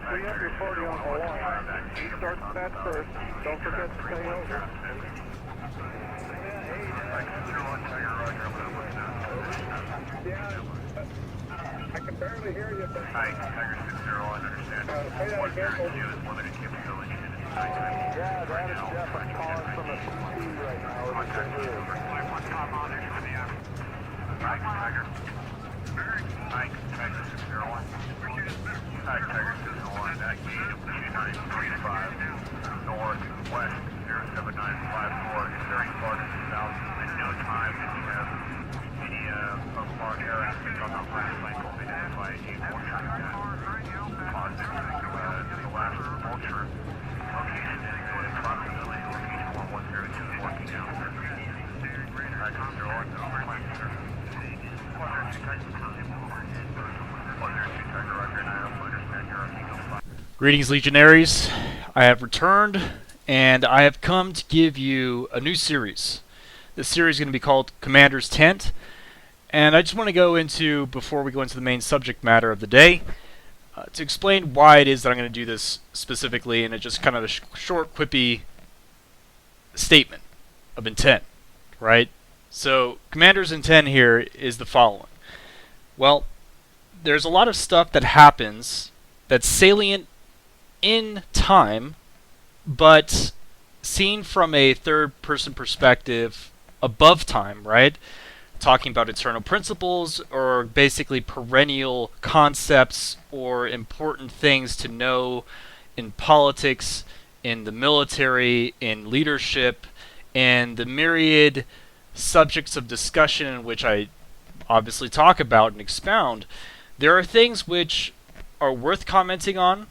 Re-up your party on the line. You start the match first. Don't forget to stay over. I can barely hear you. Tiger 6-0, I understand. One very few is limited capability. Yeah, that is Jeff. I'm calling from a CT right now. Contact over. Tiger. Tiger 601. Tiger 601, that gate of 2935, northwest 07954. Is there any part of the south at no time that you have any of our air assets on the last cycle identify a vulture positive? The last vulture location is approximately location 1102 is working out. Tiger 601, sir. Greetings, Legionaries. I have returned, and I have come to give you a new series. This series is going to be called Commander's Tent, and I just want to go into, before we go into the main subject matter of the day, to explain why it is that I'm going to do this specifically, and it's just kind of a short, quippy statement of intent, right? So, Commander's intent here is the following. Well, there's a lot of stuff that happens that's salient in time, but seen from a third-person perspective above time, right? Talking about eternal principles, or basically perennial concepts, or important things to know in politics, in the military, in leadership, and the myriad subjects of discussion in which I obviously talk about and expound. There are things which are worth commenting on,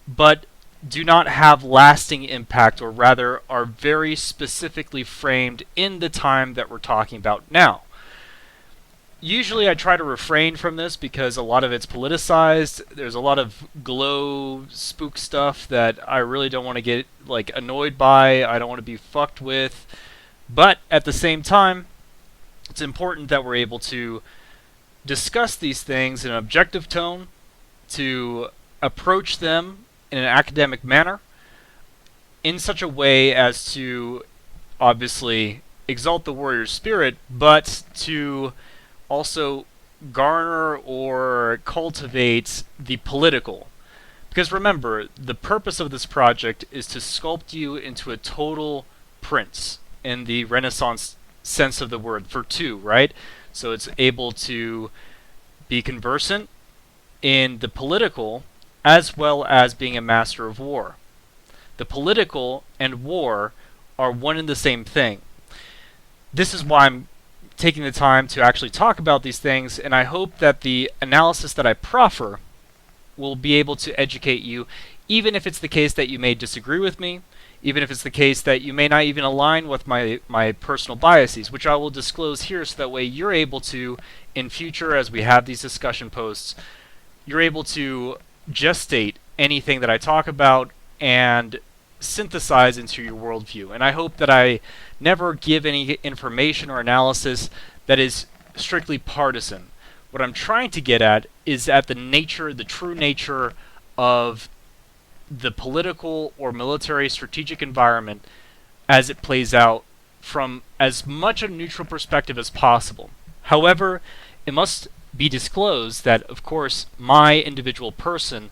but do not have lasting impact, or rather are very specifically framed in the time that we're talking about now. Usually I try to refrain from this because a lot of it's politicized. There's a lot of glow spook stuff that I really don't want to get annoyed by. I don't want to be fucked with. But at the same time, it's important that we're able to discuss these things in an objective tone, to approach them in an academic manner, in such a way as to obviously exalt the warrior spirit, but to also garner or cultivate the political. Because remember, the purpose of this project is to sculpt you into a total prince in the Renaissance sense of the word, for two, right? So it's able to be conversant in the political as well as being a master of war. The political and war are one and the same thing. This is why I'm taking the time to actually talk about these things, and I hope that the analysis that I proffer will be able to educate you, even if it's the case that you may disagree with me, even if it's the case that you may not even align with my personal biases, which I will disclose here so that way you're able to, in future as we have these discussion posts, you're able to gestate anything that I talk about and synthesize into your worldview. And I hope that I never give any information or analysis that is strictly partisan. What I'm trying to get at is at the true nature of the political or military strategic environment as it plays out from as much a neutral perspective as possible. However, it must be disclosed that, of course, my individual person,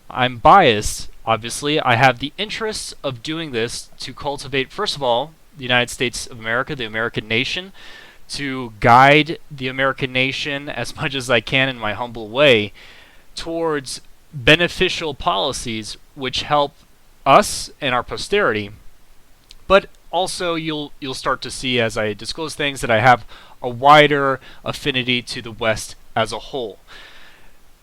I'm biased. Obviously, I have the interests of doing this to cultivate, first of all, the United States of America, the American nation, to guide the American nation as much as I can in my humble way towards beneficial policies which help us and our posterity. But also you'll start to see as I disclose things that I have a wider affinity to the West as a whole.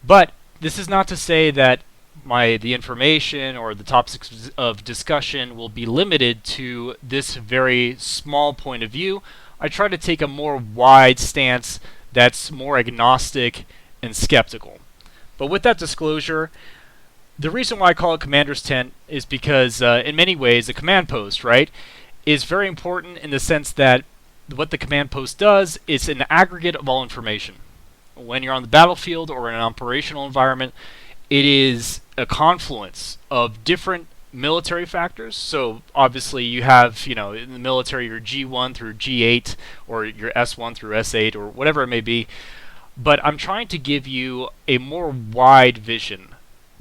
But this is not to say that the information or the topics of discussion will be limited to this very small point of view. I try to take a more wide stance that's more agnostic and skeptical. But with that disclosure, the reason why I call it Commander's Tent is because in many ways the command post, right, is very important in the sense that what the command post does is an aggregate of all information. When you're on the battlefield or in an operational environment, it is a confluence of different military factors. So obviously you have, in the military, your G1 through G8, or your S1 through S8, or whatever it may be. But I'm trying to give you a more wide vision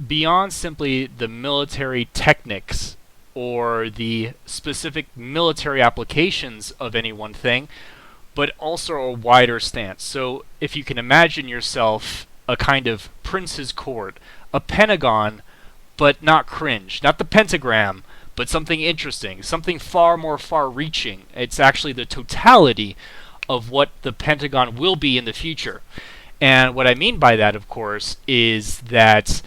beyond simply the military techniques or the specific military applications of any one thing, but also a wider stance. So if you can imagine yourself a kind of prince's court, a pentagon, but not cringe, not the pentagram, but something interesting, something far more far-reaching. It's actually the totality of what the Pentagon will be in the future. And what I mean by that, of course, is that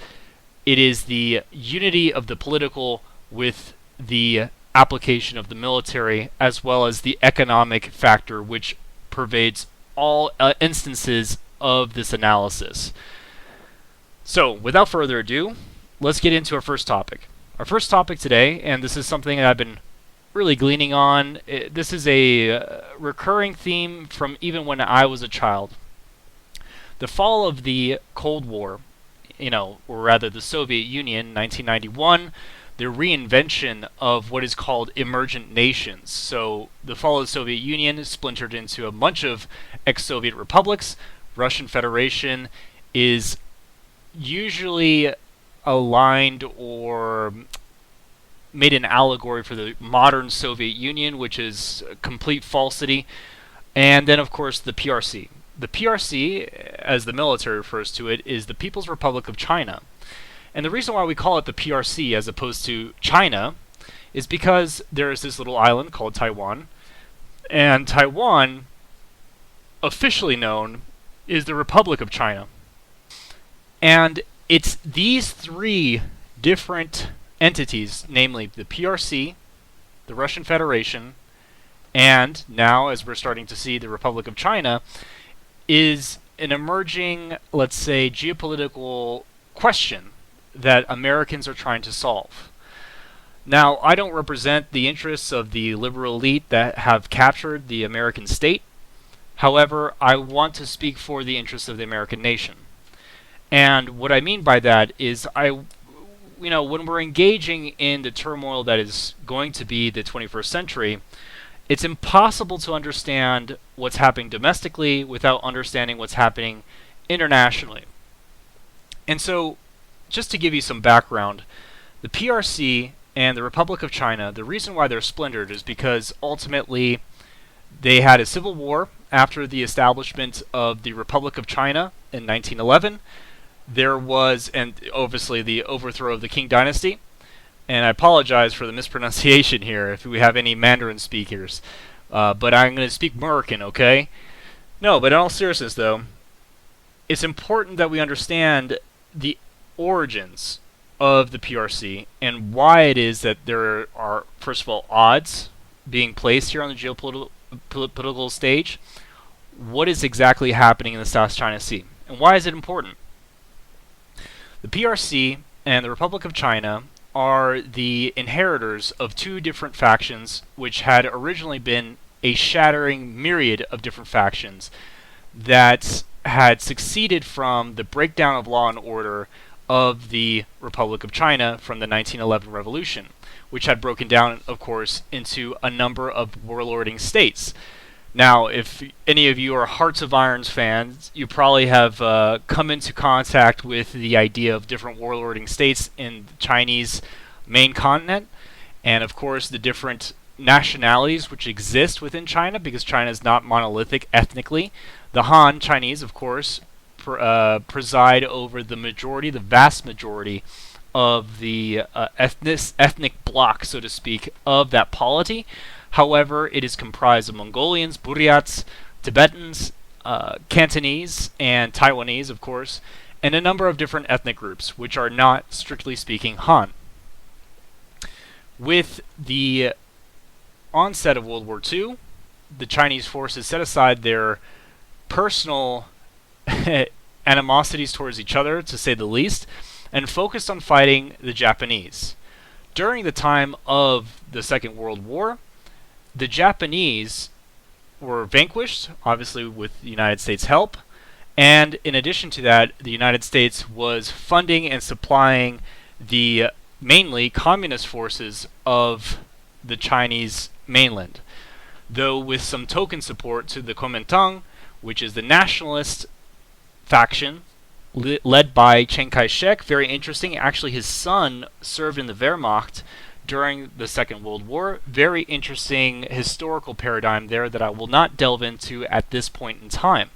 it is the unity of the political with the application of the military, as well as the economic factor, which pervades all instances of this analysis. So, without further ado, let's get into our first topic. Our first topic today, and this is something that I've been really gleaning on, this is a recurring theme from even when I was a child. The fall of the Cold War, or rather the Soviet Union, 1991, the reinvention of what is called emergent nations. So the fall of the Soviet Union splintered into a bunch of ex-Soviet republics. Russian Federation is usually aligned or made an allegory for the modern Soviet Union, which is a complete falsity. And then, of course, the PRC. The PRC, as the military refers to it, is the People's Republic of China. And the reason why we call it the PRC as opposed to China is because there is this little island called Taiwan. And Taiwan, officially known, is the Republic of China. And it's these three different entities, namely the PRC, the Russian Federation, and now, as we're starting to see, the Republic of China, is an emerging, let's say, geopolitical question that Americans are trying to solve. Now, I don't represent the interests of the liberal elite that have captured the American state. However, I want to speak for the interests of the American nation. And what I mean by that is when we're engaging in the turmoil that is going to be the 21st century, it's impossible to understand what's happening domestically without understanding what's happening internationally. And so, just to give you some background, the PRC and the Republic of China, the reason why they're splintered is because ultimately they had a civil war after the establishment of the Republic of China in 1911. There was, and obviously, the overthrow of the Qing dynasty. And I apologize for the mispronunciation here if we have any Mandarin speakers. But I'm going to speak American, okay? No, but in all seriousness, though, it's important that we understand the origins of the PRC and why it is that there are, first of all, odds being placed here on the geopolitical stage. What is exactly happening in the South China Sea? And why is it important? The PRC and the Republic of China are the inheritors of two different factions which had originally been a shattering myriad of different factions that had succeeded from the breakdown of law and order of the Republic of China from the 1911 revolution, which had broken down, of course, into a number of warlording states. Now, if any of you are Hearts of Irons fans, you probably have come into contact with the idea of different warlording states in the Chinese main continent, and of course the different nationalities which exist within China, because China is not monolithic ethnically. The Han Chinese, of course, preside over the vast majority of the ethnic bloc, so to speak, of that polity. However, it is comprised of Mongolians, Buryats, Tibetans, Cantonese, and Taiwanese, of course, and a number of different ethnic groups, which are not, strictly speaking, Han. With the onset of World War II, the Chinese forces set aside their personal animosities towards each other, to say the least, and focused on fighting the Japanese. During the time of the Second World War, the Japanese were vanquished, obviously with the United States' help, and in addition to that, the United States was funding and supplying the mainly communist forces of the Chinese mainland, though with some token support to the Kuomintang, which is the nationalist faction led by Chiang Kai-shek. Very interesting. Actually, his son served in the Wehrmacht during the Second World War. Very interesting historical paradigm there that I will not delve into at this point in time.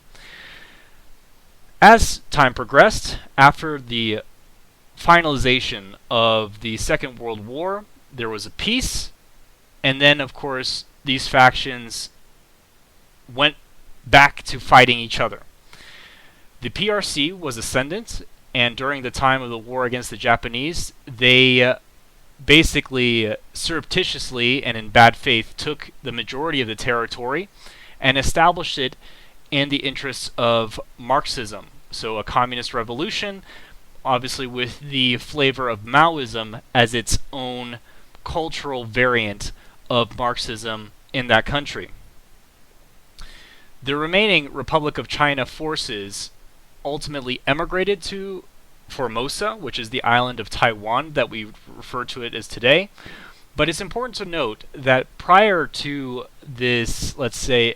As time progressed, after the finalization of the Second World War, there was a peace, and then, of course, these factions went back to fighting each other. The PRC was ascendant, and during the time of the war against the Japanese, they basically surreptitiously and in bad faith took the majority of the territory and established it in the interests of Marxism. So a communist revolution, obviously with the flavor of Maoism as its own cultural variant of Marxism in that country. The remaining Republic of China forces ultimately emigrated to Formosa, which is the island of Taiwan that we refer to it as today. But it's important to note that prior to this, let's say,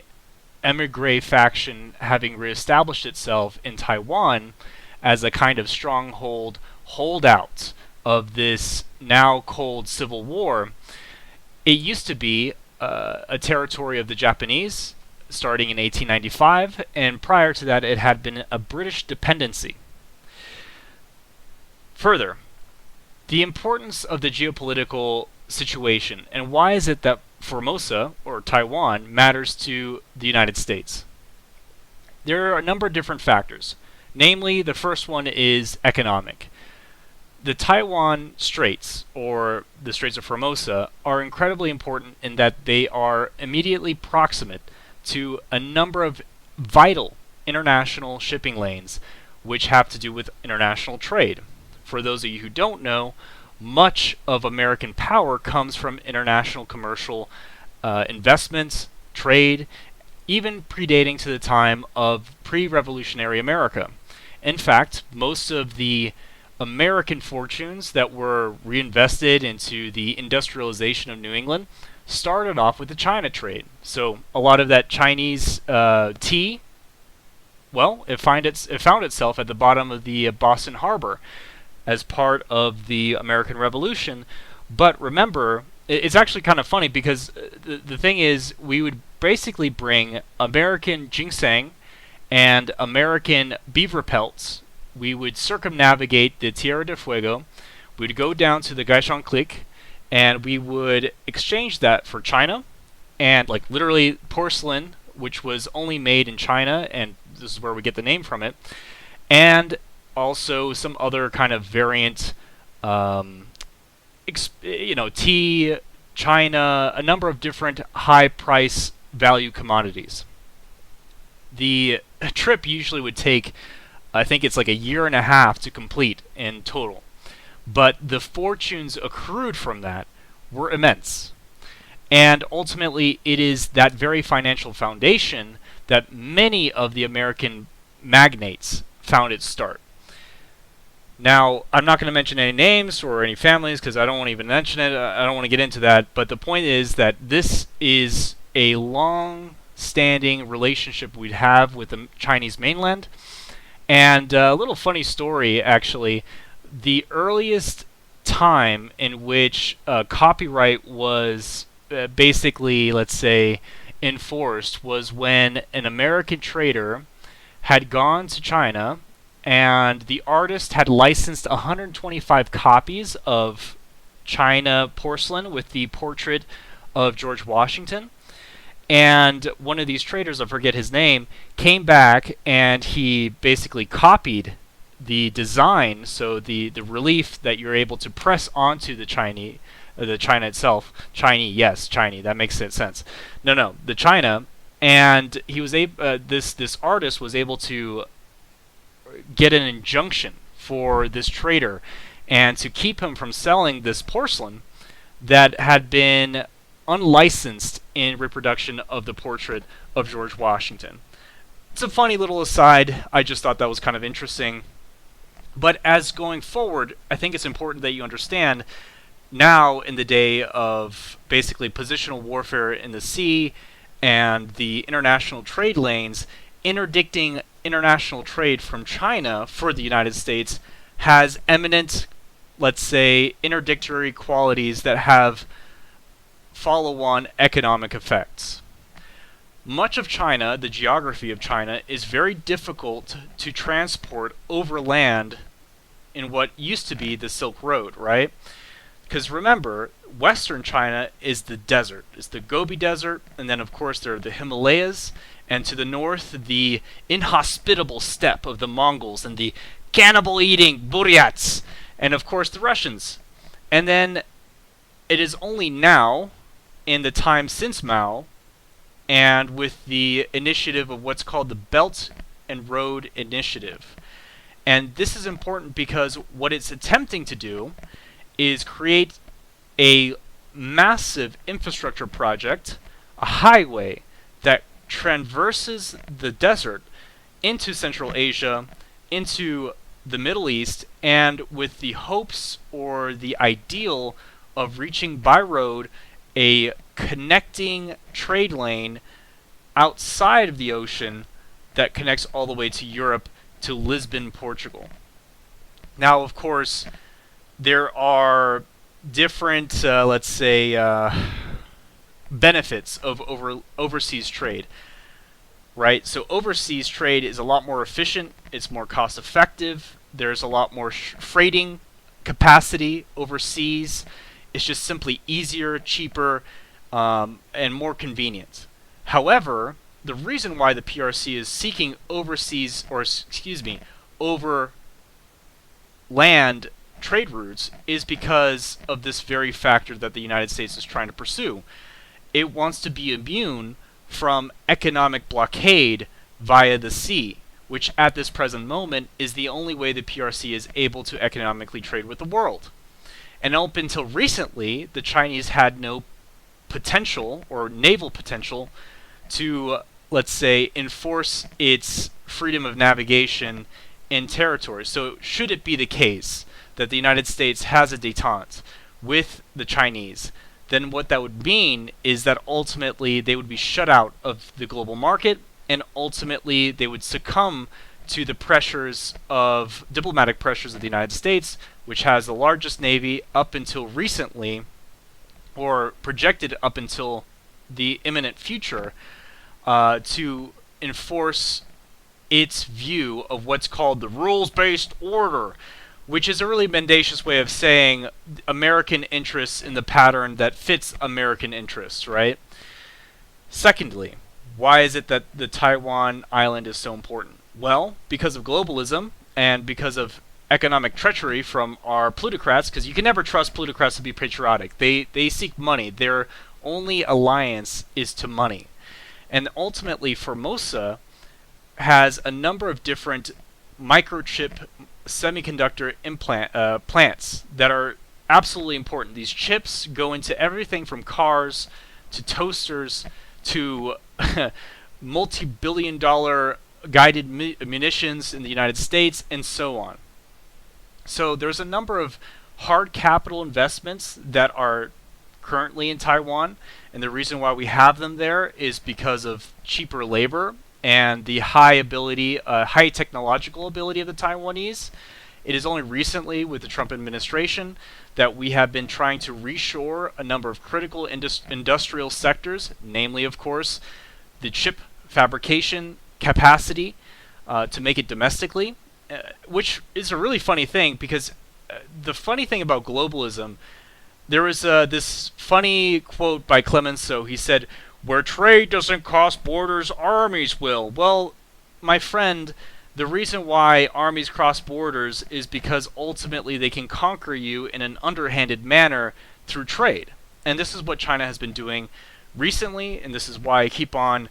emigre faction having reestablished itself in Taiwan as a kind of stronghold holdout of this now cold civil war, it used to be a territory of the Japanese, starting in 1895, and prior to that it had been a British dependency. Further, the importance of the geopolitical situation, and why is it that Formosa, or Taiwan, matters to the United States? There are a number of different factors. Namely, the first one is economic. The Taiwan Straits, or the Straits of Formosa, are incredibly important in that they are immediately proximate to a number of vital international shipping lanes which have to do with international trade. For those of you who don't know, much of American power comes from international commercial investments, trade, even predating to the time of pre-revolutionary America. In fact, most of the American fortunes that were reinvested into the industrialization of New England started off with the China trade. So a lot of that Chinese tea, well, it found itself at the bottom of the Boston Harbor as part of the American Revolution. But remember, it's actually kind of funny because the thing is, we would basically bring American ginseng and American beaver pelts. We would circumnavigate the Tierra del Fuego. We would go down to the Gaishan Click, and we would exchange that for China, and like literally porcelain, which was only made in China, and this is where we get the name from it, and also some other kind of variant, tea, China, a number of different high price value commodities. The trip usually would take, I think it's like a year and a half to complete in total. But the fortunes accrued from that were immense. And ultimately, it is that very financial foundation that many of the American magnates found its start. Now, I'm not going to mention any names or any families because I don't want to even mention it. I don't want to get into that. But the point is that this is a long-standing relationship we'd have with the Chinese mainland. And a little funny story, actually. The earliest time in which copyright was basically, let's say, enforced was when an American trader had gone to China and the artist had licensed 125 copies of China porcelain with the portrait of George Washington. And one of these traders, I forget his name, came back and he basically copied the design, so the relief that you're able to press onto the China itself. Chinese, that makes sense. No, the China, and he was this artist was able to get an injunction for this trader and to keep him from selling this porcelain that had been unlicensed in reproduction of the portrait of George Washington. It's a funny little aside. I just thought that was kind of interesting. But as going forward, I think it's important that you understand now, in the day of basically positional warfare in the sea and the international trade lanes, interdicting international trade from China for the United States has eminent, let's say, interdictory qualities that have follow-on economic effects. Much of China, the geography of China, is very difficult to transport over land in what used to be the Silk Road, right? Because remember, western China is the desert. It's the Gobi Desert, and then of course there are the Himalayas, and to the north, the inhospitable steppe of the Mongols and the cannibal-eating Buryats, and of course the Russians. And then it is only now, in the time since Mao, and with the initiative of what's called the Belt and Road Initiative. And this is important because what it's attempting to do is create a massive infrastructure project, a highway that traverses the desert into Central Asia, into the Middle East, and with the hopes or the ideal of reaching by road a connecting trade lane outside of the ocean that connects all the way to Europe, to Lisbon, Portugal. Now, of course, there are different, let's say, benefits of overseas trade, right? So overseas trade is a lot more efficient, it's more cost effective, there's a lot more freighting capacity overseas, it's just simply easier, cheaper, and more convenient. However, the reason why the PRC is seeking overseas, or excuse me, over land trade routes is because of this very factor that the United States is trying to pursue. It wants to be immune from economic blockade via the sea, which at this present moment is the only way the PRC is able to economically trade with the world. And up until recently, the Chinese had no potential or naval potential to, let's say, enforce its freedom of navigation in territory. So should it be the case that the United States has a détente with the Chinese, then what that would mean is that ultimately they would be shut out of the global market, and ultimately they would succumb to the pressures of diplomatic pressures of the United States, which has the largest navy up until recently, or projected up until the imminent future, to enforce its view of what's called the rules-based order, which is a really mendacious way of saying American interests in the pattern that fits American interests, right? Secondly, why is it that the Taiwan island is so important? Well, because of globalism and because of economic treachery from our plutocrats, because you can never trust plutocrats to be patriotic. They seek money. Their only alliance is to money. And ultimately, Formosa has a number of different microchip semiconductor plants that are absolutely important. These chips go into everything from cars to toasters to multi-billion-dollar guided munitions in the United States, and so on. So there's a number of hard capital investments that are currently in Taiwan, and the reason why we have them there is because of cheaper labor and the high technological ability of the Taiwanese. It is only recently, with the Trump administration, that we have been trying to reshore a number of critical industrial sectors, namely, of course, the chip fabrication capacity to make it domestically, which is a really funny thing, because the funny thing about globalism, there was this funny quote by Clemenceau. He said, "Where trade doesn't cross borders, armies will." Well, my friend, the reason why armies cross borders is because ultimately they can conquer you in an underhanded manner through trade. And this is what China has been doing recently, and this is why I keep on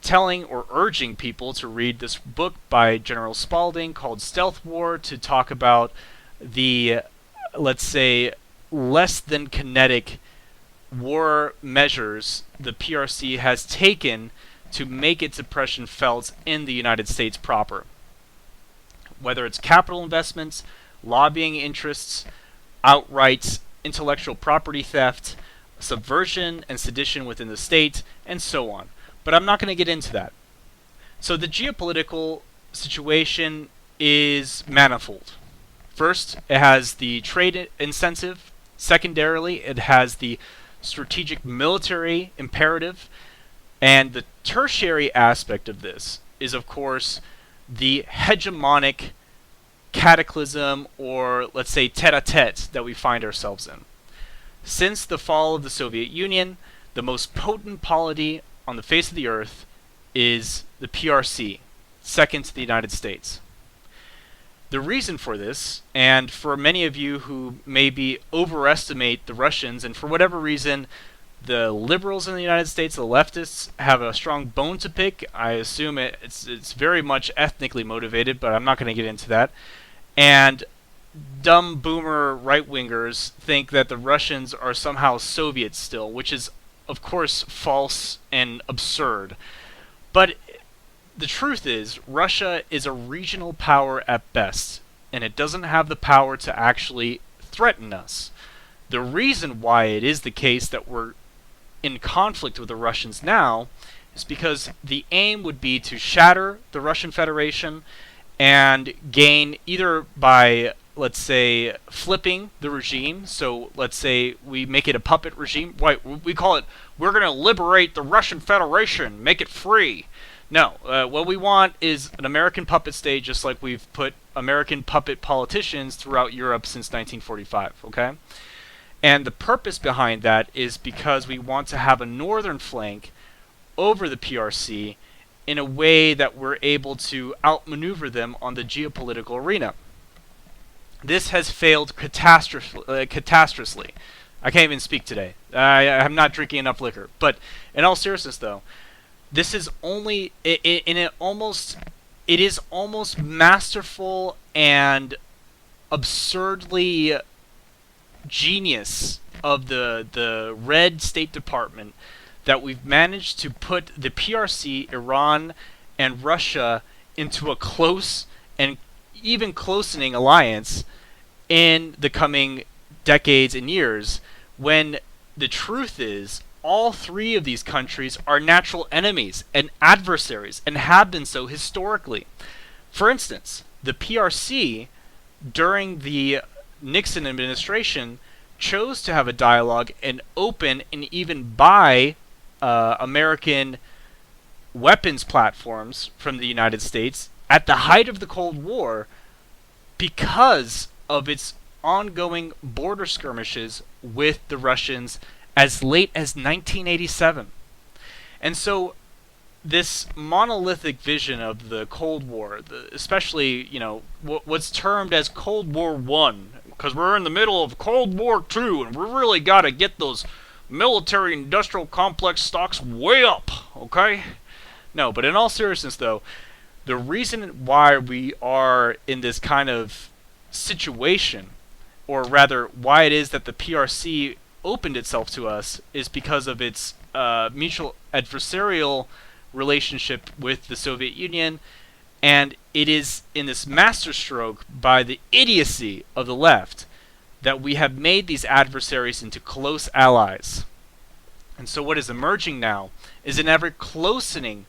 telling or urging people to read this book by General Spalding called Stealth War, to talk about the, let's say, less than kinetic war measures the PRC has taken to make its oppression felt in the United States proper. whether it's capital investments, lobbying interests, outright intellectual property theft, subversion and sedition within the state, and so on. But I'm not going to get into that. So the geopolitical situation is manifold. First, it has the trade incentive. Secondarily, it has the strategic military imperative. And the tertiary aspect of this is, of course, the hegemonic cataclysm, or let's say tete-a-tete, that we find ourselves in. Since the fall of the Soviet Union, the most potent polity on the face of the earth is the PRC, second to the United States. The reason for this, and for many of you who maybe overestimate the Russians, and for whatever reason the liberals in the United States, the leftists, have a strong bone to pick. I assume it's very much ethnically motivated, but I'm not going to get into that. And dumb boomer right-wingers think that the Russians are somehow Soviets still, which is, of course, false and absurd. But the truth is, Russia is a regional power at best, and it doesn't have the power to actually threaten us. The reason why it is the case that we're in conflict with the Russians now is because the aim would be to shatter the Russian Federation and gain, either by, let's say, flipping the regime. So let's say we make it a puppet regime. Right, we call it, we're going to liberate the Russian Federation, make it free. No, what we want is an American puppet state, just like we've put American puppet politicians throughout Europe since 1945, okay? And the purpose behind that is because we want to have a northern flank over the PRC in a way that we're able to outmaneuver them on the geopolitical arena. This has failed catastrophisely. I can't even speak today. I'm not drinking enough liquor. But in all seriousness, though, this is only it is almost masterful and absurdly genius of the Red State Department that we've managed to put the PRC, Iran, and Russia into a close and even closening alliance in the coming decades and years, when the truth is all three of these countries are natural enemies and adversaries and have been so historically. For instance, the PRC during the Nixon administration chose to have a dialogue and open and even buy American weapons platforms from the United States at the height of the Cold War because of its ongoing border skirmishes with the Russians as late as 1987. And so this monolithic vision of the Cold War, especially, what's termed as Cold War I, because we're in the middle of Cold War II, and we really got to get those military-industrial complex stocks way up, okay? No, but in all seriousness, though, the reason why we are in this kind of situation, or rather, why it is that the PRC opened itself to us, is because of its mutual adversarial relationship with the Soviet Union, and it is in this masterstroke by the idiocy of the left that we have made these adversaries into close allies. And so what is emerging now is an ever-closening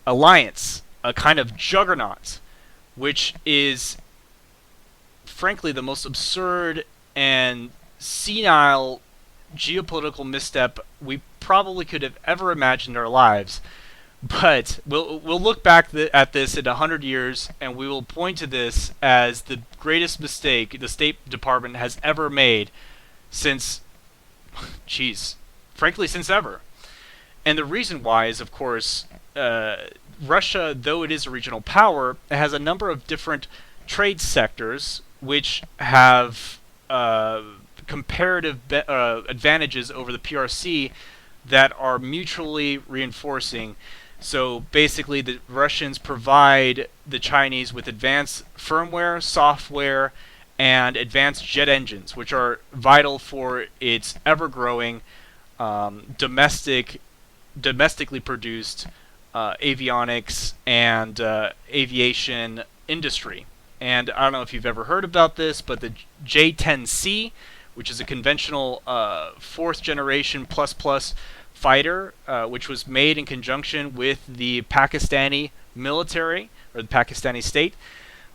alliance, a kind of juggernaut, which is frankly the most absurd and senile geopolitical misstep we probably could have ever imagined in our lives. But we'll look back at this in 100 years, and we will point to this as the greatest mistake the State Department has ever made since, frankly, since ever. And the reason why is, of course, Russia, though it is a regional power, it has a number of different trade sectors which have comparative advantages over the PRC that are mutually reinforcing. So basically, the Russians provide the Chinese with advanced firmware, software, and advanced jet engines, which are vital for its ever-growing domestically produced avionics and aviation industry. And I don't know if you've ever heard about this, but the J-10C, which is a conventional fourth generation plus fighter, which was made in conjunction with the Pakistani military, or the Pakistani state,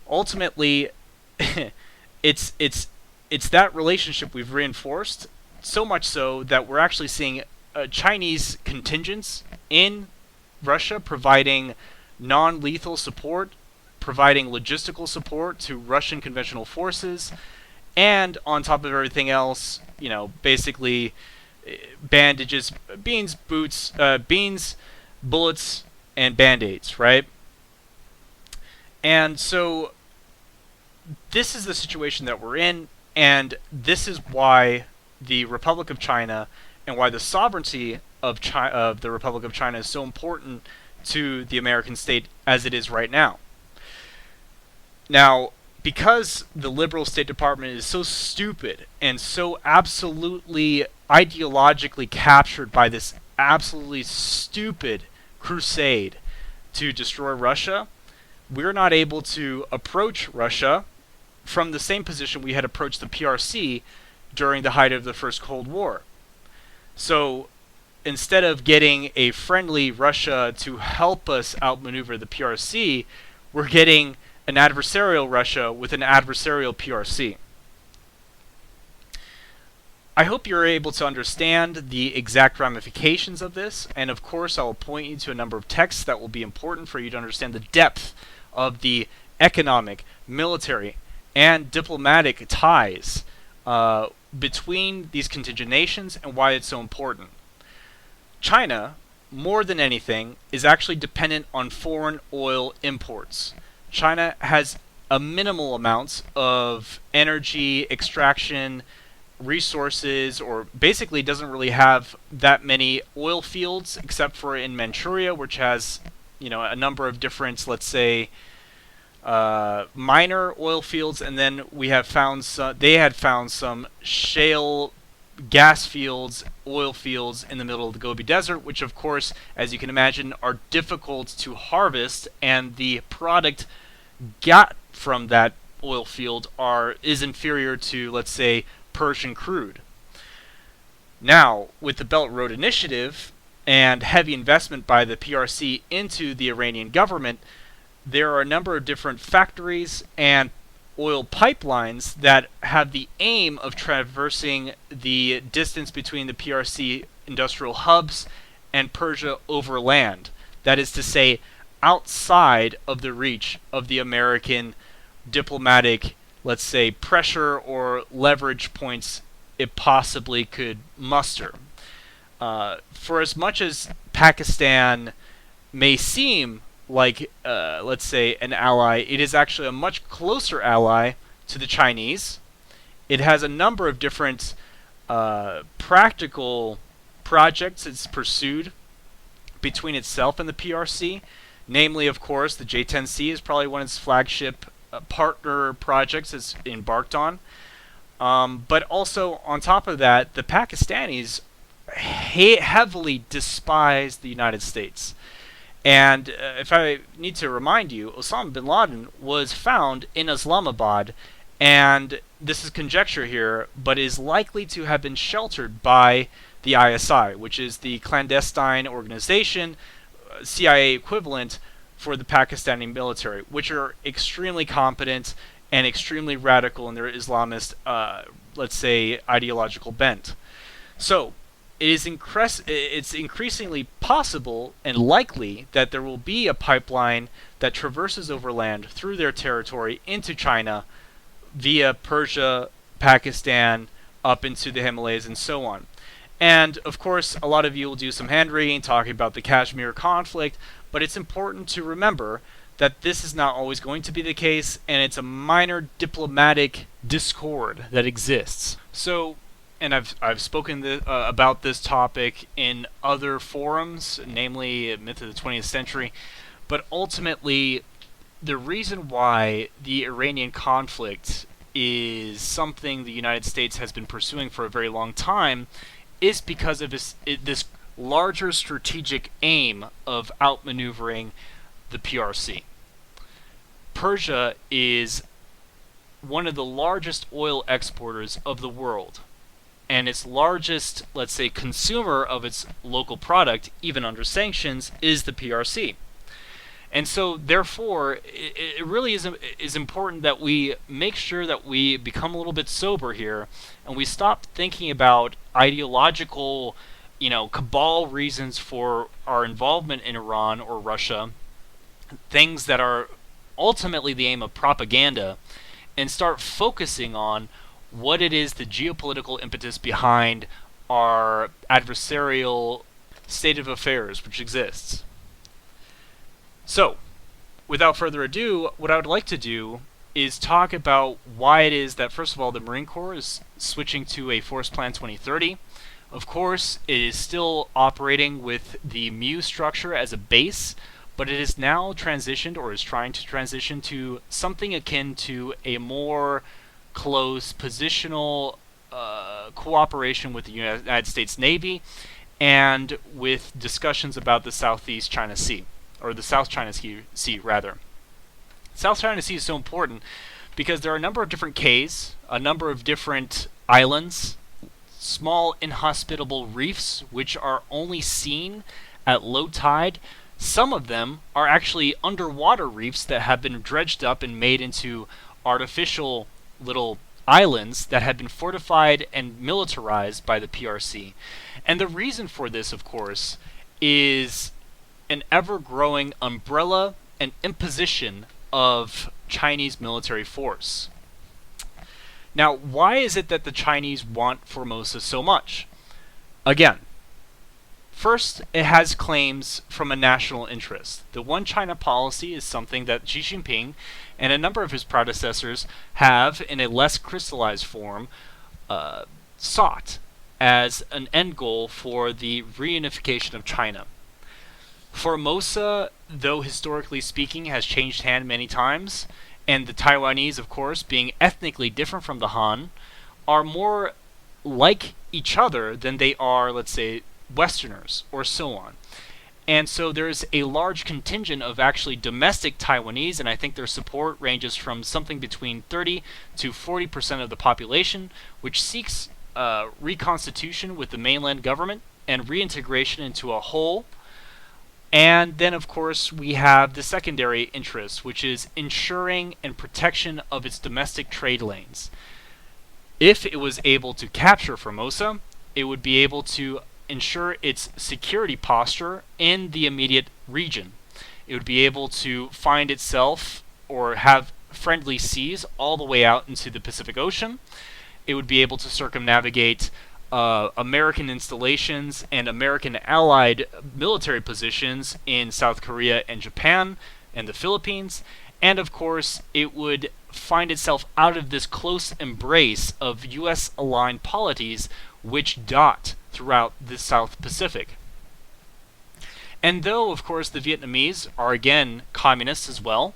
ultimately it's that relationship we've reinforced, so much so that we're actually seeing Chinese contingents in Russia providing non-lethal support, providing logistical support to Russian conventional forces, and on top of everything else, you know, basically bandages, beans, boots, bullets, and band-aids, right? And so this is the situation that we're in, and this is why the Republic of China and why the sovereignty of the Republic of China is so important to the American state as it is right now. Now, because the liberal State Department is so stupid and so absolutely ideologically captured by this absolutely stupid crusade to destroy Russia, we're not able to approach Russia from the same position we had approached the PRC during the height of the First Cold War. So instead of getting a friendly Russia to help us outmaneuver the PRC, we're getting an adversarial Russia with an adversarial PRC. I hope you're able to understand the exact ramifications of this, and of course I will point you to a number of texts that will be important for you to understand the depth of the economic, military, and diplomatic ties between these contingent nations and why it's so important. China, more than anything, is actually dependent on foreign oil imports. China has a minimal amounts of energy extraction resources, or basically doesn't really have that many oil fields except for in Manchuria, which has, you know, a number of different, let's say, minor oil fields, and then we have found they had found some shale gas fields, oil fields in the middle of the Gobi Desert, which of course, as you can imagine, are difficult to harvest, and the product got from that oil field is inferior to, let's say, Persian crude. Now, with the Belt and Road Initiative and heavy investment by the PRC into the Iranian government, there are a number of different factories and oil pipelines that have the aim of traversing the distance between the PRC industrial hubs and Persia overland. That is to say, outside of the reach of the American diplomatic, let's say, pressure or leverage points it possibly could muster. For as much as Pakistan may seem like, let's say, an ally, it is actually a much closer ally to the Chinese. It has a number of different practical projects it's pursued between itself and the PRC. Namely, of course, the J-10C is probably one of its flagship partner projects it's embarked on. But also, on top of that, the Pakistanis heavily despise the United States. And if I need to remind you, Osama bin Laden was found in Islamabad, and this is conjecture here, but is likely to have been sheltered by the ISI, which is the clandestine organization, CIA equivalent for the Pakistani military, which are extremely competent and extremely radical in their Islamist, let's say, ideological bent. So, it's increasingly possible and likely that there will be a pipeline that traverses overland through their territory into China via Persia, Pakistan, up into the Himalayas, and so on. And, of course, a lot of you will do some hand-wringing talking about the Kashmir conflict, but it's important to remember that this is not always going to be the case, and it's a minor diplomatic discord that exists. So, and I've spoken about this topic in other forums, namely Myth of the 20th Century, but ultimately, the reason why the Iranian conflict is something the United States has been pursuing for a very long time is because of this larger strategic aim of outmaneuvering the PRC. Persia is one of the largest oil exporters of the world, and its largest, let's say, consumer of its local product, even under sanctions, is the PRC. And so, therefore, it really is important that we make sure that we become a little bit sober here, and we stop thinking about ideological, cabal reasons for our involvement in Iran or Russia, things that are ultimately the aim of propaganda, and start focusing on what it is the geopolitical impetus behind our adversarial state of affairs which exists. So, without further ado, what I would like to do is talk about why it is that, first of all, the Marine Corps is switching to a Force Plan 2030. Of course, it is still operating with the MU structure as a base, but it is now transitioned, or is trying to transition, to something akin to a more close positional cooperation with the United States Navy, and with discussions about the Southeast China Sea. Or the South China Sea, rather. South China Sea is so important because there are a number of different Ks, a number of different islands, small inhospitable reefs which are only seen at low tide. Some of them are actually underwater reefs that have been dredged up and made into artificial little islands that have been fortified and militarized by the PRC. And the reason for this, of course, is an ever-growing umbrella and imposition of Chinese military force. Now, why is it that the Chinese want Formosa so much? Again, first, it has claims from a national interest. The One China policy is something that Xi Jinping and a number of his predecessors have, in a less crystallized form, sought as an end goal for the reunification of China. Formosa, though historically speaking, has changed hand many times, and the Taiwanese, of course, being ethnically different from the Han, are more like each other than they are, let's say, Westerners, or so on. And so there's a large contingent of actually domestic Taiwanese, and I think their support ranges from something between 30 to 40% of the population, which seeks reconstitution with the mainland government and reintegration into a whole. And then, of course, we have the secondary interest, which is ensuring and protection of its domestic trade lanes. If it was able to capture Formosa, it would be able to ensure its security posture in the immediate region. It would be able to find itself or have friendly seas all the way out into the Pacific Ocean. It would be able to circumnavigate American installations and American allied military positions in South Korea and Japan and the Philippines, and of course it would find itself out of this close embrace of US aligned polities which dot throughout the South Pacific. And though of course the Vietnamese are again communists as well,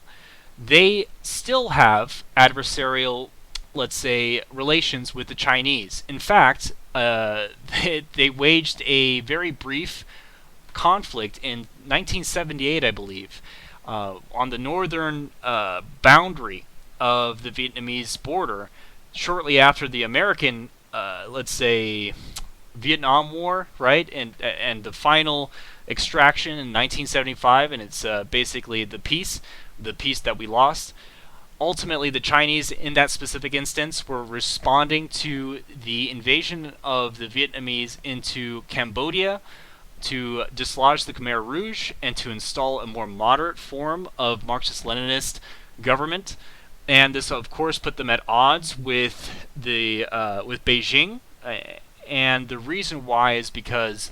they still have adversarial, let's say, relations with the Chinese. In fact, they waged a very brief conflict in 1978, I believe, on the northern boundary of the Vietnamese border, shortly after the American, let's say, Vietnam War, right, and the final extraction in 1975, and it's basically the peace that we lost. Ultimately, the Chinese, in that specific instance, were responding to the invasion of the Vietnamese into Cambodia to dislodge the Khmer Rouge and to install a more moderate form of Marxist-Leninist government. And this, of course, put them at odds with with Beijing. And the reason why is because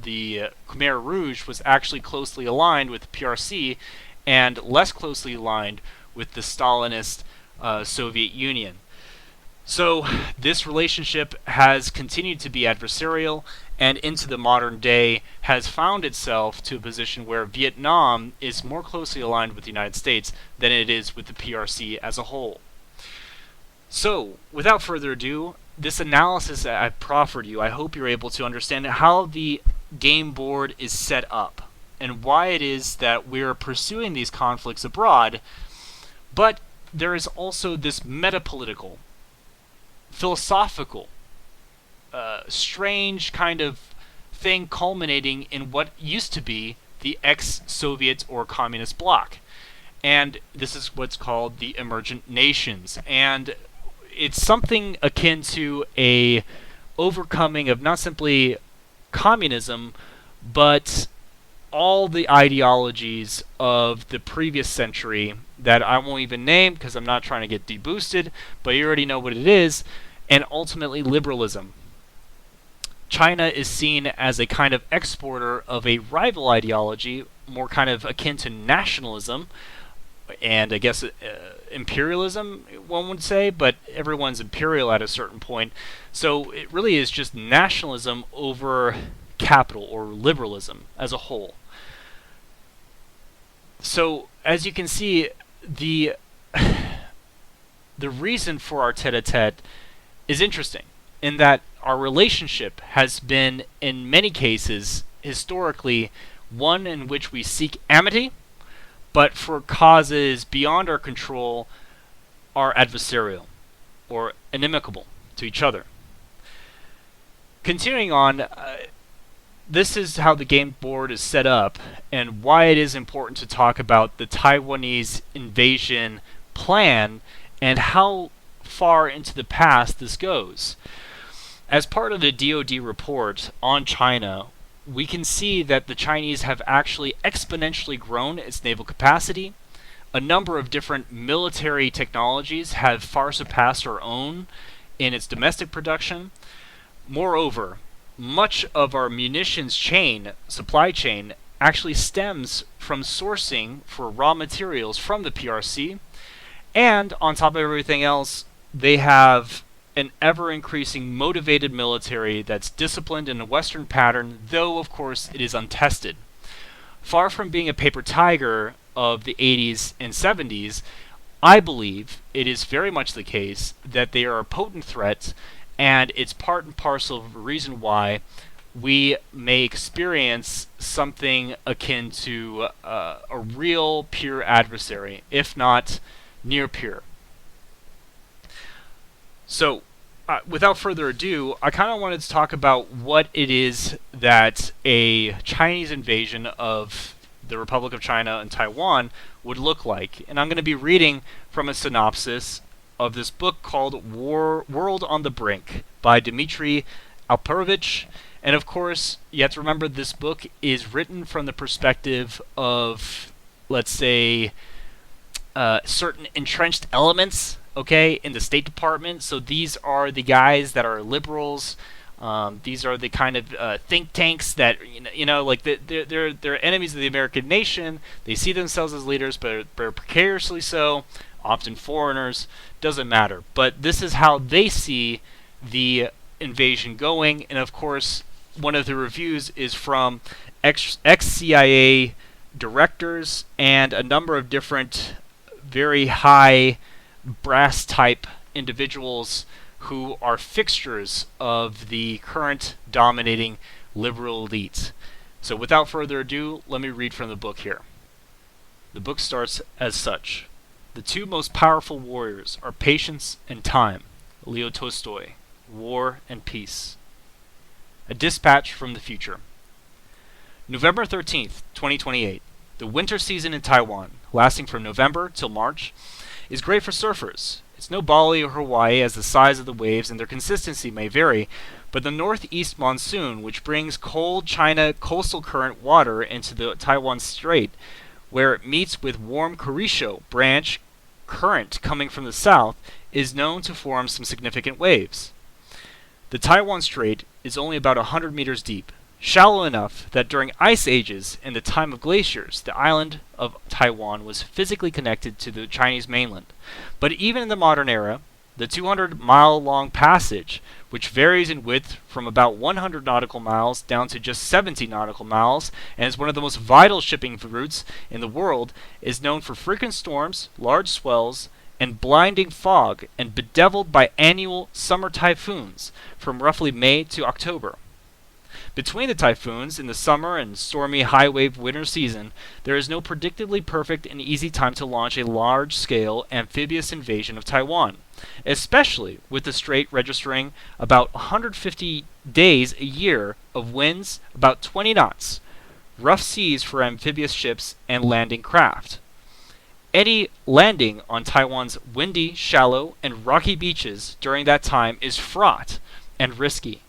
the Khmer Rouge was actually closely aligned with the PRC and less closely aligned with the Stalinist Soviet Union. So this relationship has continued to be adversarial, and into the modern day has found itself to a position where Vietnam is more closely aligned with the United States than it is with the PRC as a whole. So, without further ado, this analysis that I've proffered you, I hope you're able to understand how the game board is set up and why it is that we're pursuing these conflicts abroad, but there is also this metapolitical, philosophical, strange kind of thing culminating in what used to be the ex-Soviet or communist bloc. And this is what's called the emergent nations. And it's something akin to a overcoming of not simply communism, but all the ideologies of the previous century that I won't even name because I'm not trying to get deboosted, but you already know what it is, and ultimately liberalism. China is seen as a kind of exporter of a rival ideology, more kind of akin to nationalism, and I guess imperialism, one would say, but everyone's imperial at a certain point. So it really is just nationalism over capital, or liberalism as a whole. So as you can see, the reason for our tete-a-tete is interesting in that our relationship has been, in many cases, historically, one in which we seek amity, but for causes beyond our control are adversarial or inimical to each other. Continuing on, this is how the game board is set up and why it is important to talk about the Taiwanese invasion plan and how far into the past this goes. As part of the DoD report on China, we can see that the Chinese have actually exponentially grown its naval capacity. A number of different military technologies have far surpassed our own in its domestic production. Moreover, much of our munitions supply chain, actually stems from sourcing for raw materials from the PRC. And on top of everything else, they have an ever-increasing motivated military that's disciplined in a Western pattern, though, of course, it is untested. Far from being a paper tiger of the 80s and 70s, I believe it is very much the case that they are a potent threat, and it's part and parcel of the reason why we may experience something akin to a real peer adversary, if not near peer. So, without further ado, I kind of wanted to talk about what it is that a Chinese invasion of the Republic of China and Taiwan would look like. And I'm going to be reading from a synopsis of this book called World on the Brink by Dmitri Alperovitch. And of course, you have to remember this book is written from the perspective of, let's say, certain entrenched elements, okay, in the State Department. So these are the guys that are liberals. These are the kind of think tanks that like they're enemies of the American nation. They see themselves as leaders, but precariously so. Often foreigners. Doesn't matter. But this is how they see the invasion going. And of course, one of the reviews is from ex-CIA directors and a number of different very high brass type individuals who are fixtures of the current dominating liberal elite. So without further ado, let me read from the book here. The book starts as such. The two most powerful warriors are patience and time. Leo Tolstoy, War and Peace. A dispatch from the future. November 13th, 2028. The winter season in Taiwan, lasting from November till March, is great for surfers. It's no Bali or Hawaii, as the size of the waves and their consistency may vary, but the northeast monsoon, which brings cold China coastal current water into the Taiwan Strait, where it meets with warm Kurisho branch current coming from the south, is known to form some significant waves. The Taiwan Strait is only about 100 meters deep, shallow enough that during ice ages and the time of glaciers, the island of Taiwan was physically connected to the Chinese mainland. But even in the modern era, the 200-mile-long passage, which varies in width from about 100 nautical miles down to just 70 nautical miles, and is one of the most vital shipping routes in the world, is known for frequent storms, large swells, and blinding fog, and bedeviled by annual summer typhoons from roughly May to October. Between the typhoons in the summer and stormy high-wave winter season, there is no predictably perfect and easy time to launch a large-scale amphibious invasion of Taiwan, especially with the strait registering about 150 days a year of winds about 20 knots, rough seas for amphibious ships and landing craft. Any landing on Taiwan's windy, shallow, and rocky beaches during that time is fraught and risky,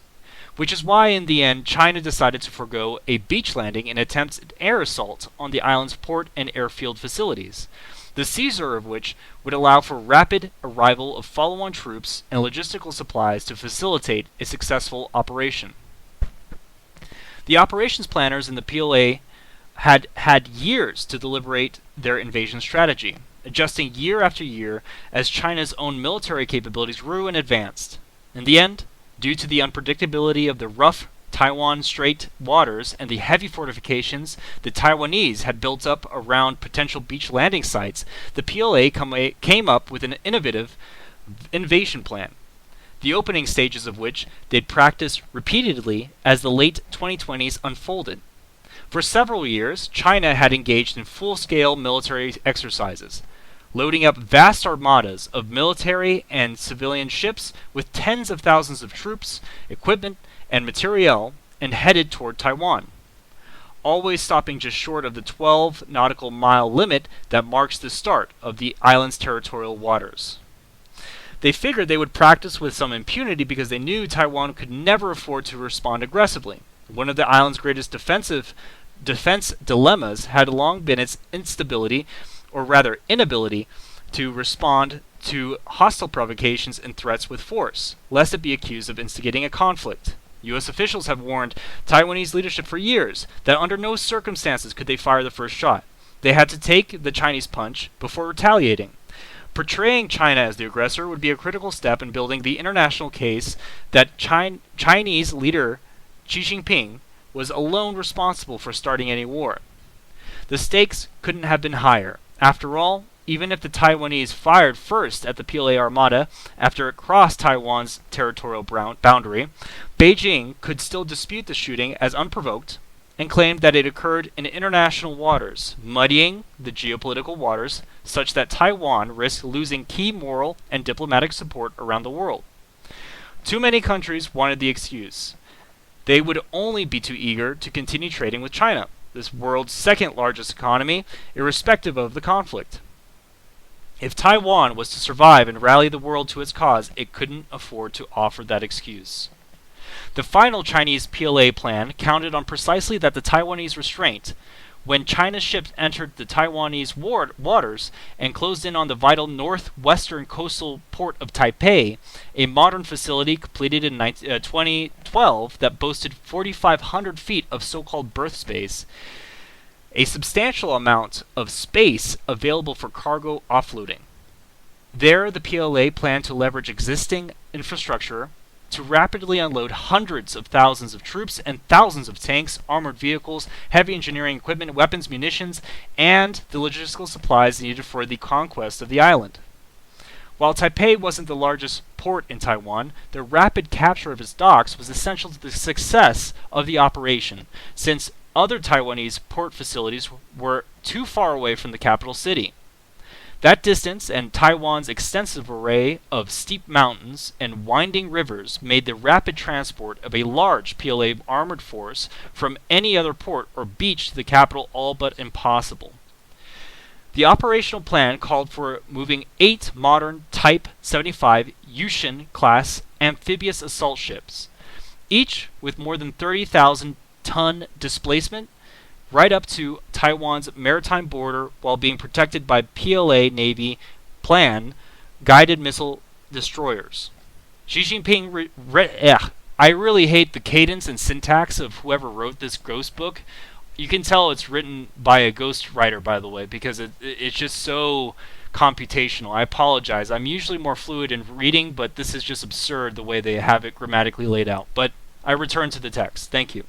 which is why in the end China decided to forego a beach landing and attempt an air assault on the island's port and airfield facilities, the seizure of which would allow for rapid arrival of follow-on troops and logistical supplies to facilitate a successful operation. The operations planners in the PLA had years to deliberate their invasion strategy, adjusting year after year as China's own military capabilities grew and advanced. In the end, due to the unpredictability of the rough Taiwan Strait waters and the heavy fortifications the Taiwanese had built up around potential beach landing sites, the PLA came up with an innovative invasion plan, the opening stages of which they'd practiced repeatedly as the late 2020s unfolded. For several years, China had engaged in full-scale military exercises, loading up vast armadas of military and civilian ships with tens of thousands of troops, equipment, and materiel, and headed toward Taiwan, always stopping just short of the 12 nautical mile limit that marks the start of the island's territorial waters. They figured they would practice with some impunity because they knew Taiwan could never afford to respond aggressively. One of the island's greatest defense dilemmas had long been its instability, or rather inability, to respond to hostile provocations and threats with force, lest it be accused of instigating a conflict. U.S. officials have warned Taiwanese leadership for years that under no circumstances could they fire the first shot. They had to take the Chinese punch before retaliating. Portraying China as the aggressor would be a critical step in building the international case that Chinese leader Xi Jinping was alone responsible for starting any war. The stakes couldn't have been higher. After all, even if the Taiwanese fired first at the PLA Armada after it crossed Taiwan's territorial boundary, Beijing could still dispute the shooting as unprovoked and claimed that it occurred in international waters, muddying the geopolitical waters such that Taiwan risked losing key moral and diplomatic support around the world. Too many countries wanted the excuse. They would only be too eager to continue trading with China, this world's second largest economy, irrespective of the conflict. If Taiwan was to survive and rally the world to its cause, it couldn't afford to offer that excuse. The final Chinese PLA plan counted on precisely that the Taiwanese restraint. When China's ships entered the Taiwanese waters and closed in on the vital northwestern coastal port of Taipei, a modern facility completed in 2012 that boasted 4,500 feet of so-called berth space, a substantial amount of space available for cargo offloading. There, the PLA planned to leverage existing infrastructure to rapidly unload hundreds of thousands of troops and thousands of tanks, armored vehicles, heavy engineering equipment, weapons, munitions, and the logistical supplies needed for the conquest of the island. While Taipei wasn't the largest port in Taiwan, the rapid capture of its docks was essential to the success of the operation, since other Taiwanese port facilities were too far away from the capital city. That distance and Taiwan's extensive array of steep mountains and winding rivers made the rapid transport of a large PLA armored force from any other port or beach to the capital all but impossible. The operational plan called for moving 8 modern Type 75 Yushin class amphibious assault ships, each with more than 30,000 ton displacement, right up to Taiwan's maritime border while being protected by PLA Navy plan guided missile destroyers. Xi Jinping I really hate the cadence and syntax of whoever wrote this ghost book. You can tell it's written by a ghost writer, by the way, because it's just so computational. I apologize. I'm usually more fluid in reading, but this is just absurd the way they have it grammatically laid out. But I return to the text. Thank you.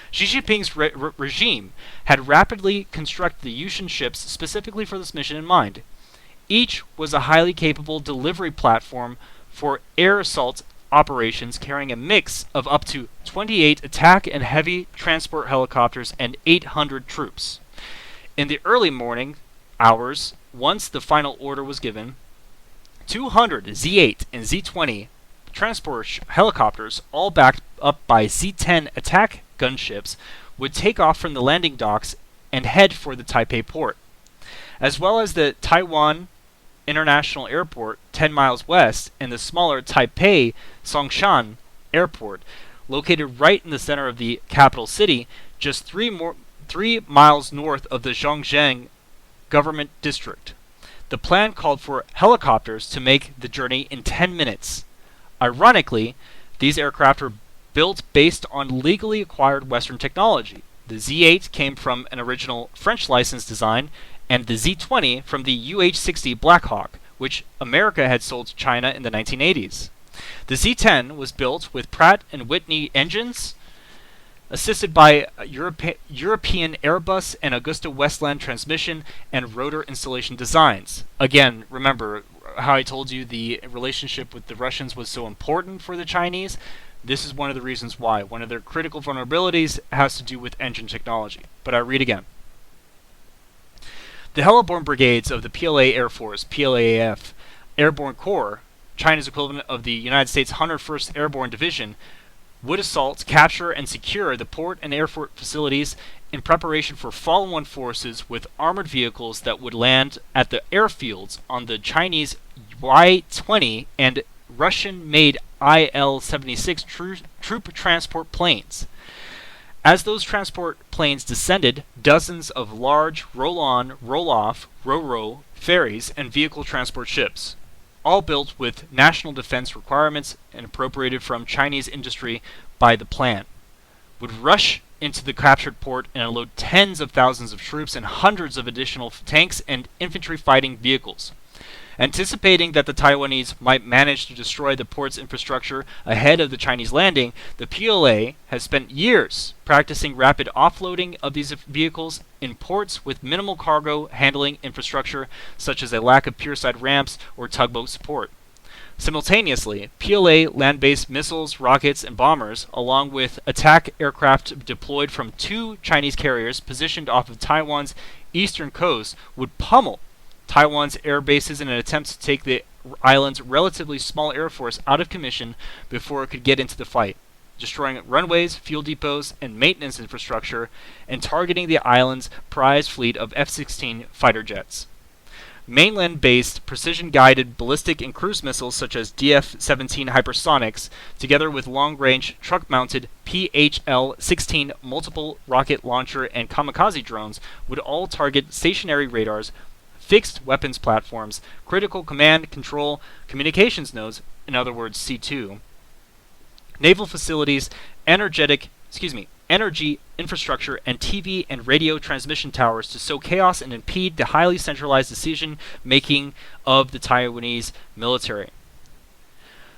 Xi Jinping's regime had rapidly constructed the Yushin ships specifically for this mission in mind. Each was a highly capable delivery platform for air assault operations carrying a mix of up to 28 attack and heavy transport helicopters and 800 troops. In the early morning hours, once the final order was given, 200 Z-8 and Z-20 transport helicopters, all backed up by Z-10 attack gunships, would take off from the landing docks and head for the Taipei port, as well as the Taiwan International Airport 10 miles west and the smaller Taipei Songshan Airport, located right in the center of the capital city, just 3 miles north of the Zhongzheng government district. The plan called for helicopters to make the journey in 10 minutes. Ironically, these aircraft were built based on legally acquired Western technology. The Z-8 came from an original French licensed design, and the Z-20 from the UH-60 Black Hawk, which America had sold to China in the 1980s. The Z-10 was built with Pratt & Whitney engines, assisted by European Airbus and AgustaWestland transmission and rotor installation designs. Again, remember how I told you the relationship with the Russians was so important for the Chinese? This is one of the reasons why. One of their critical vulnerabilities has to do with engine technology. But I read again. The heliborne brigades of the PLA Air Force, PLAAF, Airborne Corps, China's equivalent of the United States 101st Airborne Division, would assault, capture, and secure the port and airport facilities in preparation for follow-on forces with armored vehicles that would land at the airfields on the Chinese Y-20 and Russian-made IL-76 troop transport planes. As those transport planes descended, dozens of large roll-on, roll-off, ro-ro ferries and vehicle transport ships, all built with national defense requirements and appropriated from Chinese industry by the plan, would rush into the captured port and unload tens of thousands of troops and hundreds of additional tanks and infantry fighting vehicles. Anticipating that the Taiwanese might manage to destroy the port's infrastructure ahead of the Chinese landing, the PLA has spent years practicing rapid offloading of these vehicles in ports with minimal cargo handling infrastructure, such as a lack of pierside ramps or tugboat support. Simultaneously, PLA land-based missiles, rockets, and bombers, along with attack aircraft deployed from 2 Chinese carriers positioned off of Taiwan's eastern coast, would pummel Taiwan's air bases in an attempt to take the island's relatively small air force out of commission before it could get into the fight, destroying runways, fuel depots, and maintenance infrastructure, and targeting the island's prize fleet of F-16 fighter jets. Mainland-based precision-guided ballistic and cruise missiles such as DF-17 hypersonics, together with long-range truck-mounted PHL-16 multiple rocket launcher and kamikaze drones, would all target stationary radars, fixed weapons platforms, critical command, control, communications nodes, in other words C2, naval facilities, energy infrastructure, and TV and radio transmission towers to sow chaos and impede the highly centralized decision-making of the Taiwanese military.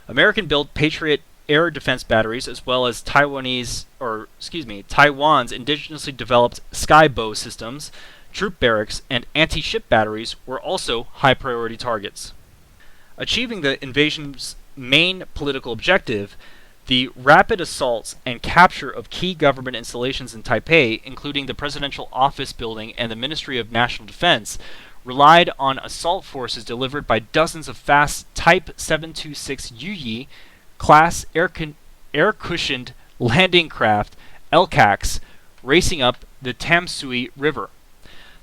American-built Patriot air defense batteries, as well as Taiwan's indigenously developed Skybow systems, troop barracks, and anti-ship batteries were also high-priority targets. Achieving the invasion's main political objective, the rapid assaults and capture of key government installations in Taipei, including the Presidential Office Building and the Ministry of National Defense, relied on assault forces delivered by dozens of fast Type 726 Yuyi class air-cushioned landing craft LCACs racing up the Tamsui River.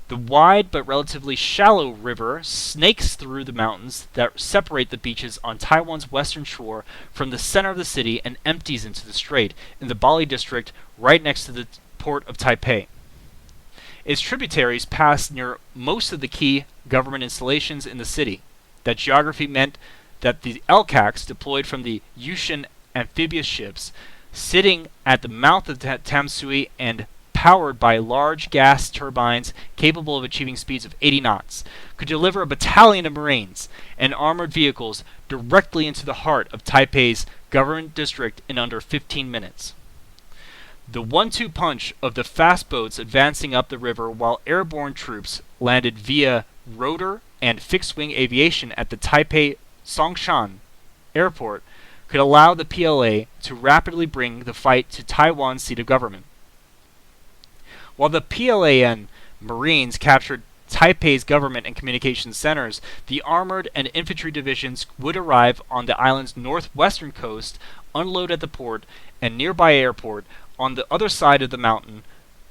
The wide but relatively shallow river snakes through the mountains that separate the beaches on Taiwan's western shore from the center of the city and empties into the strait in the Bali district right next to the port of Taipei. Its tributaries pass near most of the key government installations in the city. That geography meant that the LCACs deployed from the Yushin amphibious ships, sitting at the mouth of Tamsui and powered by large gas turbines capable of achieving speeds of 80 knots, could deliver a battalion of Marines and armored vehicles directly into the heart of Taipei's government district in under 15 minutes. The 1-2 punch of the fast boats advancing up the river while airborne troops landed via rotor and fixed-wing aviation at the Taipei Songshan Airport could allow the PLA to rapidly bring the fight to Taiwan's seat of government. While the PLAN Marines captured Taipei's government and communications centers, the armored and infantry divisions would arrive on the island's northwestern coast, unload at the port and nearby airport on the other side of the mountain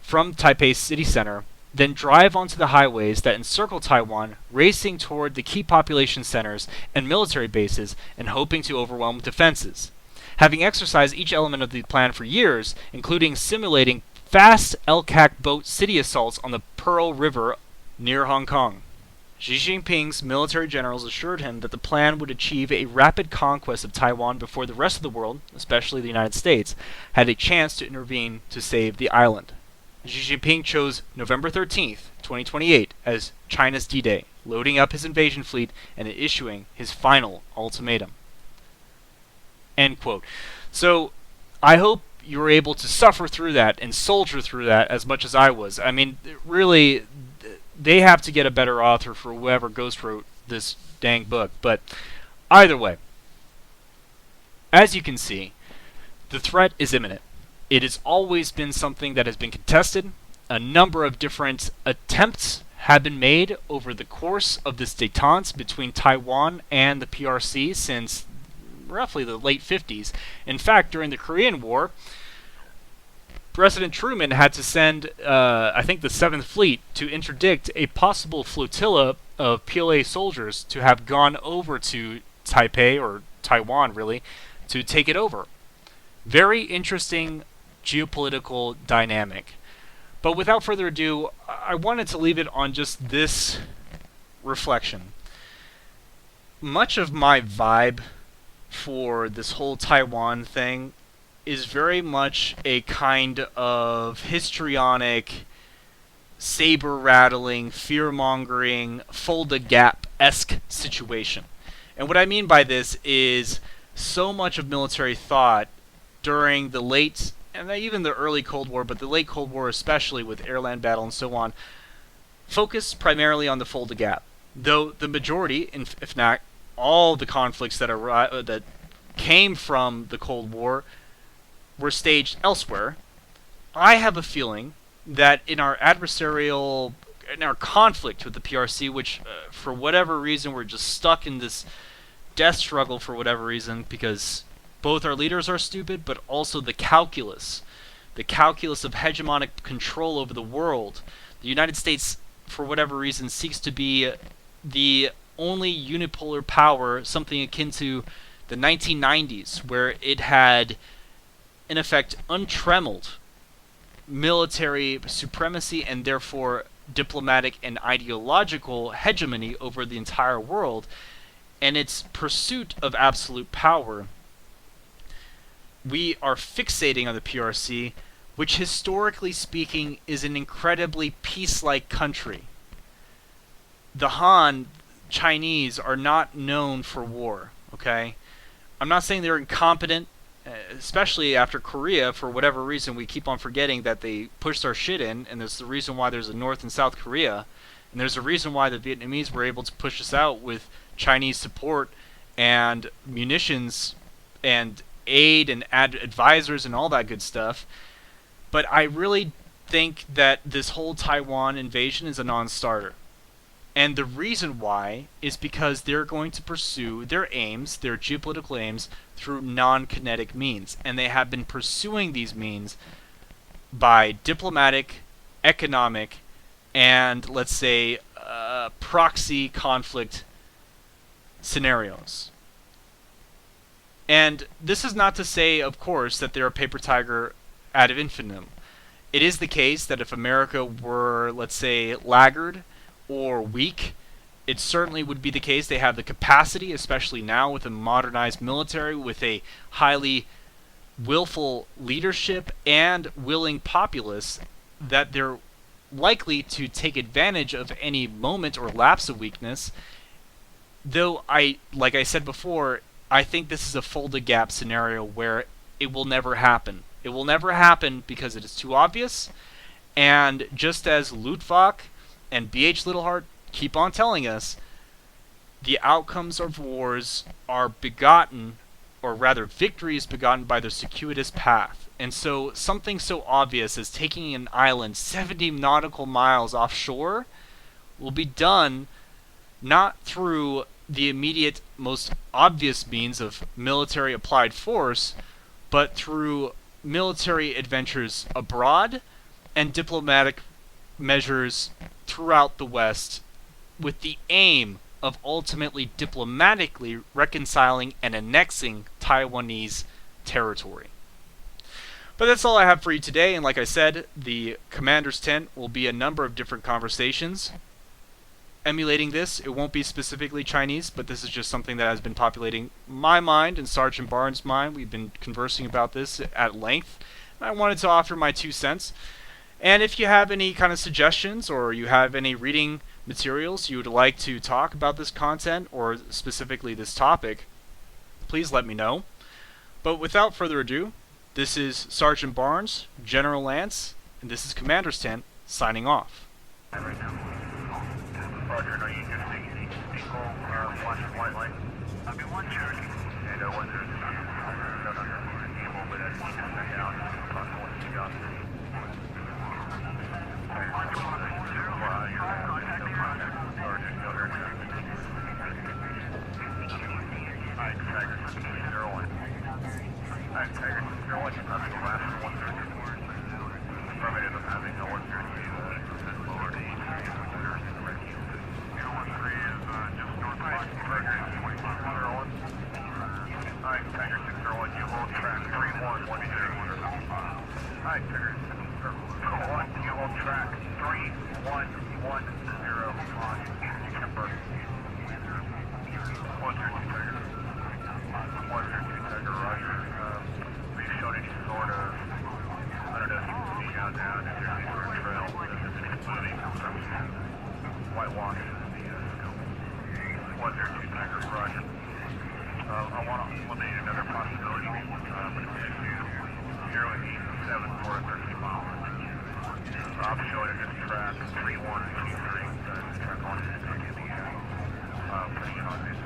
from Taipei's city center, then drive onto the highways that encircle Taiwan, racing toward the key population centers and military bases and hoping to overwhelm defenses. Having exercised each element of the plan for years, including simulating fast LCAC boat city assaults on the Pearl River near Hong Kong, Xi Jinping's military generals assured him that the plan would achieve a rapid conquest of Taiwan before the rest of the world, especially the United States, had a chance to intervene to save the island. Xi Jinping chose November 13th, 2028 as China's D-Day, loading up his invasion fleet and issuing his final ultimatum. End quote. So, I hope you were able to suffer through that and soldier through that as much as I was. I mean, really, they have to get a better author for whoever ghost wrote this dang book. But either way, as you can see, the threat is imminent. It has always been something that has been contested. A number of different attempts have been made over the course of this détente between Taiwan and the PRC since roughly the late 50s. In fact, during the Korean War, President Truman had to send, I think, the 7th Fleet to interdict a possible flotilla of PLA soldiers to have gone over to Taipei, or Taiwan really, to take it over. Very interesting geopolitical dynamic. But without further ado, I wanted to leave it on just this reflection. Much of my vibe for this whole Taiwan thing is very much a kind of histrionic, saber-rattling, fear-mongering, fold-the-gap-esque situation. And what I mean by this is so much of military thought during the late, and even the early Cold War, but the late Cold War especially with air-land battle and so on, focused primarily on the fold-the-gap. Though the majority, if not all the conflicts that came from the Cold War were staged elsewhere, I have a feeling that in our conflict with the PRC, which for whatever reason we're just stuck in this death struggle for whatever reason, because both our leaders are stupid, but also the calculus of hegemonic control over the world. The United States, for whatever reason, seeks to be the only unipolar power, something akin to the 1990s, where it had, in effect, untrammeled military supremacy and therefore diplomatic and ideological hegemony over the entire world, and its pursuit of absolute power. We are fixating on the PRC, which historically speaking is an incredibly peace-like country. The Han Chinese are not known for war, okay? I'm not saying they're incompetent, especially after Korea. For whatever reason, we keep on forgetting that they pushed our shit in, and there's the reason why there's a North and South Korea, and there's a reason why the Vietnamese were able to push us out with Chinese support and munitions and aid and advisors and all that good stuff. But I really think that this whole Taiwan invasion is a non-starter. And the reason why is because they're going to pursue their aims, their geopolitical aims, through non-kinetic means. And they have been pursuing these means by diplomatic, economic, and, let's say, proxy conflict scenarios. And this is not to say, of course, that they're a paper tiger ad infinitum. It is the case that if America were, let's say, laggard or weak, it certainly would be the case. They have the capacity, especially now with a modernized military, with a highly willful leadership and willing populace, that they're likely to take advantage of any moment or lapse of weakness. Though like I said before, I think this is a fold-the-gap scenario where it will never happen. It will never happen because it is too obvious, and just as Luttwak and B.H. Littleheart keep on telling us, the outcomes of wars are begotten or rather victories begotten by their circuitous path. And so something so obvious as taking an island 70 nautical miles offshore will be done not through the immediate most obvious means of military applied force, but through military adventures abroad and diplomatic measures throughout the West, with the aim of ultimately diplomatically reconciling and annexing Taiwanese territory. But that's all I have for you today, and like I said, the Commander's Tent will be a number of different conversations emulating this. It won't be specifically Chinese, but this is just something that has been populating my mind and Sergeant Barnes' mind. We've been conversing about this at length, and I wanted to offer my 2 cents. And if you have any kind of suggestions, or you have any reading materials you would like to talk about this content, or specifically this topic, please let me know. But without further ado, this is Sergeant Barnes, General Lance, and this is Commander's Tent, signing off. Right now. Roger, no, you just equal, watch the white light. I'll be 1 Cherokee. And 1 0 not under evil, but keep that down. Talk to what's the opposite. Alright, Tiger 601. Alright, Tiger 601, you're probably the last 130. Affirmative, I'm having no 130 lower to 8. 013 is just north of Tiger 601. Alright, Tiger 601, you hold track 3110. Alright, Tiger 601, you hold track 3110 on Kemper. 102 Tiger. 102 Tiger, roger. We've shown any sort of, I don't know if you can see down if there's any sort of trail that's excluding from whitewash the scope. 102 Tiger, roger. I want to eliminate another possibility, but it's to 087 for 13 miles. I'm showing it this track 3123, track on it, pushing on this.